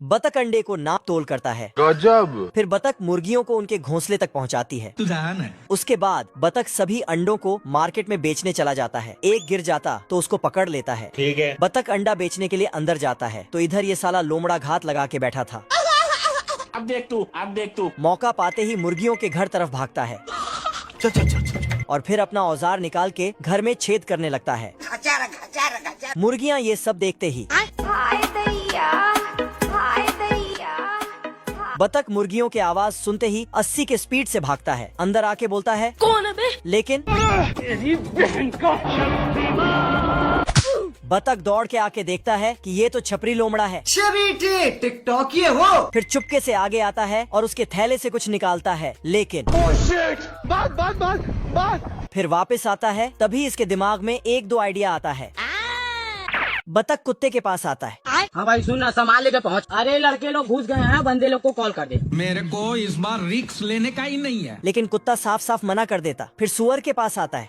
बतख अंडे को नाप तोल करता है। गजब। फिर बतख मुर्गियों को उनके घोंसले तक पहुंचाती है। उसके बाद बतख सभी अंडों को मार्केट में बेचने चला जाता है। एक गिर जाता तो उसको पकड़ लेता है। ठीक है। बतख अंडा बेचने के लिए अंदर जाता है तो इधर ये साला लोमड़ा घात लगा के बैठा था। अब देख तू। मौका पाते ही मुर्गियों के घर तरफ भागता है और फिर अपना औजार निकाल के घर में छेद करने लगता है। मुर्गियाँ ये सब देखते ही बतख मुर्गियों के आवाज सुनते ही 80 के स्पीड से भागता है। अंदर आके बोलता है, कौन है बे? लेकिन बतख दौड़ के आके देखता है कि ये तो छपरी लोमड़ा है। टिकटॉक ये हो। फिर चुपके से आगे आता है और उसके थैले से कुछ निकालता है, लेकिन फिर वापस आता है। तभी इसके दिमाग में एक दो आइडिया आता है। बतख कुत्ते के पास आता है। हाँ भाई सुन ना, सामान लेके पहुँच। अरे लड़के लोग घुस गए हैं, बंदे लोग को कॉल कर दे। मेरे को इस बार रिस्क लेने का ही नहीं है। लेकिन कुत्ता साफ साफ मना कर देता। फिर सुअर के पास आता है।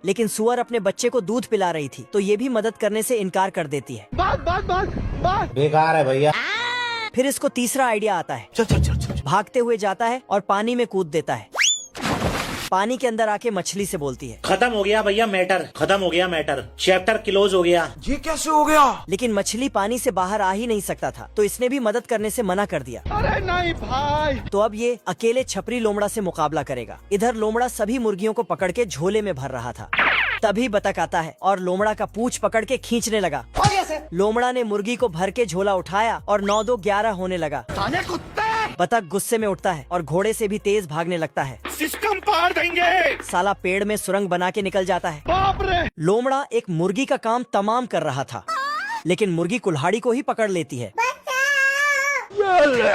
लेकिन सुअर अपने बच्चे को दूध पिला रही थी तो ये भी मदद करने से इनकार कर देती है। बेकार है भैया। फिर इसको तीसरा आइडिया आता है। भागते हुए जाता है और पानी में कूद देता है। पानी के अंदर आके मछली से बोलती है, खत्म हो गया भैया मैटर, खत्म हो गया मैटर, चैप्टर क्लोज हो गया। ये कैसे हो गया? लेकिन मछली पानी से बाहर आ ही नहीं सकता था तो इसने भी मदद करने से मना कर दिया। अरे नहीं भाई। तो अब ये अकेले छपरी लोमड़ा से मुकाबला करेगा। इधर लोमड़ा सभी मुर्गियों को पकड़ के झोले में भर रहा था। तभी बतख आता है और लोमड़ा का पूंछ पकड़ के खींचने लगा। लोमड़ा ने मुर्गी को भर के झोला उठाया और 9-2-11 होने लगा। बतख गुस्से में उठता है और घोड़े से भी तेज भागने लगता है। सिस्टम पार देंगे। साला पेड़ में सुरंग बना के निकल जाता है। बाप रे। लोमड़ा एक मुर्गी का काम तमाम कर रहा था लेकिन मुर्गी कुल्हाड़ी को ही पकड़ लेती है।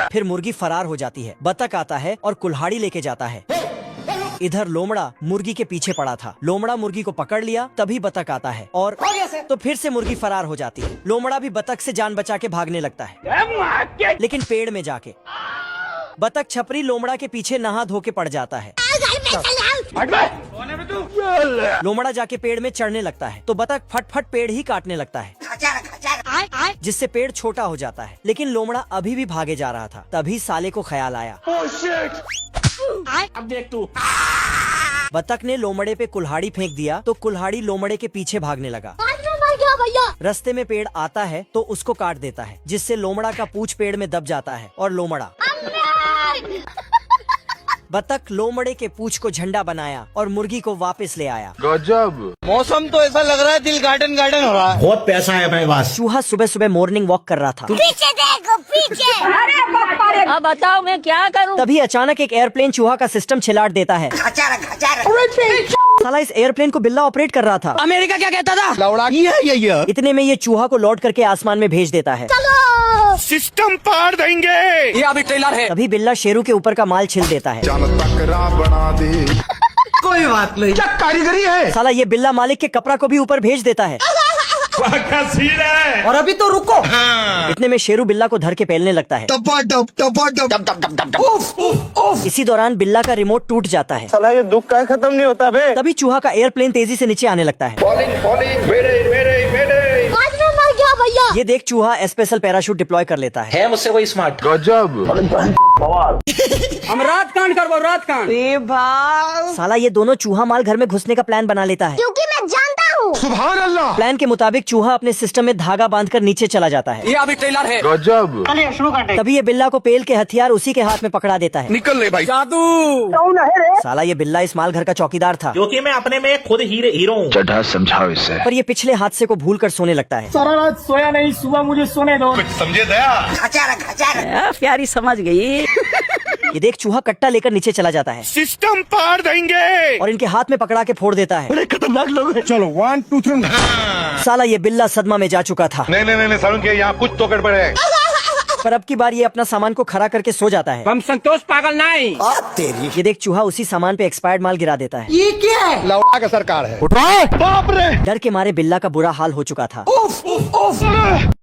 फिर मुर्गी फरार हो जाती है। बतख आता है और कुल्हाड़ी लेके जाता है। इधर लोमड़ा मुर्गी के पीछे पड़ा था। लोमड़ा मुर्गी को पकड़ लिया। तभी बतख आता है और तो फिर से मुर्गी फरार हो जाती है। लोमड़ा भी बतख से जान बचा के भागने लगता है लेकिन पेड़ में जाके बतख छपरी लोमड़ा के पीछे नहा धो के पड़ जाता है। लोमड़ा जाके पेड़ में चढ़ने लगता है तो बतख फट पेड़ ही काटने लगता है जिससे पेड़ छोटा हो जाता है। लेकिन लोमड़ा अभी भी भागे जा रहा था। तभी साले को ख्याल आया, अब देख तू। बतख ने लोमड़े पे कुल्हाड़ी फेंक दिया तो कुल्हाड़ी लोमड़े के पीछे भागने लगा। रास्ते में पेड़ आता है तो उसको काट देता है जिससे लोमड़ा का पूंछ पेड़ में दब जाता है और लोमड़ा बतख लोमड़े के पूंछ को झंडा बनाया और मुर्गी को वापस ले आया। गजब। मौसम तो ऐसा लग रहा है दिल गार्डन हो रहा है। बहुत पैसा है अपने पास। चूहा सुबह सुबह मॉर्निंग वॉक कर रहा था। पीछे देखो पीछे। अब बताओ मैं क्या करूं? तभी अचानक एक एयरप्लेन चूहा का सिस्टम छिलाट देता है। साला इस एयरप्लेन को बिल्ला ऑपरेट कर रहा था। अमेरिका क्या कहता था? लौड़ा ये। इतने में ये चूहा को लौट करके आसमान में भेज देता है। सिस्टम पार देंगे। ये अभी ट्रेलर है। तभी बिल्ला शेरू के ऊपर का माल छिल देता है। बना दे। कोई बात नहीं, क्या कारीगरी है। साला ये बिल्ला मालिक के कपड़ा को भी ऊपर भेज देता है। और अभी तो रुको। इतने में शेरू बिल्ला को धर के पेलने लगता है। इसी दौरान बिल्ला का रिमोट टूट जाता है। साला ये दुख का खत्म नहीं होता बे। तभी चूहा का एयरप्लेन तेजी से नीचे आने लगता है। भैया ये देख चूहा स्पेशल पैराशूट डिप्लॉय कर लेता है। मुझसे कोई स्मार्ट। गजब। हम रात कांड करबो, रात कांड। साला ये दोनों चूहा माल घर में घुसने का प्लान बना लेता है। क्योंकि मैं जानता हूँ। सुभान अल्लाह। प्लान के मुताबिक चूहा अपने सिस्टम में धागा बांधकर नीचे चला जाता है। ये अभी ट्रेलर है। गजब। तभी ये बिल्ला को पेल के हथियार उसी के हाथ में पकड़ा देता है। निकल ले भाई। जादू। साला ये बिल्ला इस माल घर का चौकीदार था क्योंकि मैं अपने में खुद हीरो हूँ। चढ़ा समझाओ इसे। पर ये पिछले हादसे को भूल कर सोने लगता है। सारा रात सोया नहीं, सुबह मुझे सोने दो। कुछ समझे दया। प्यारी समझ गई। ये देख चूहा कट्टा लेकर नीचे चला जाता है सिस्टम पार देंगे। और इनके हाथ में पकड़ा के फोड़ देता है। बड़े खतरनाक लोग हैं। चलो 1 2 3। साला ये बिल्ला सदमा में जा चुका था। नहीं सारुण के यहाँ कुछ तो गड़बड़ है। पर अब की बार ये अपना सामान को खड़ा करके सो जाता है। हम संतोष पागल नहीं। ये देख चूहा उसी सामान पे एक्सपायर्ड माल गिरा देता है। ये क्या है? लौड़ा का सरकार है। उठाओ। बाप रे। डर के मारे बिल्ला का बुरा हाल हो चुका था।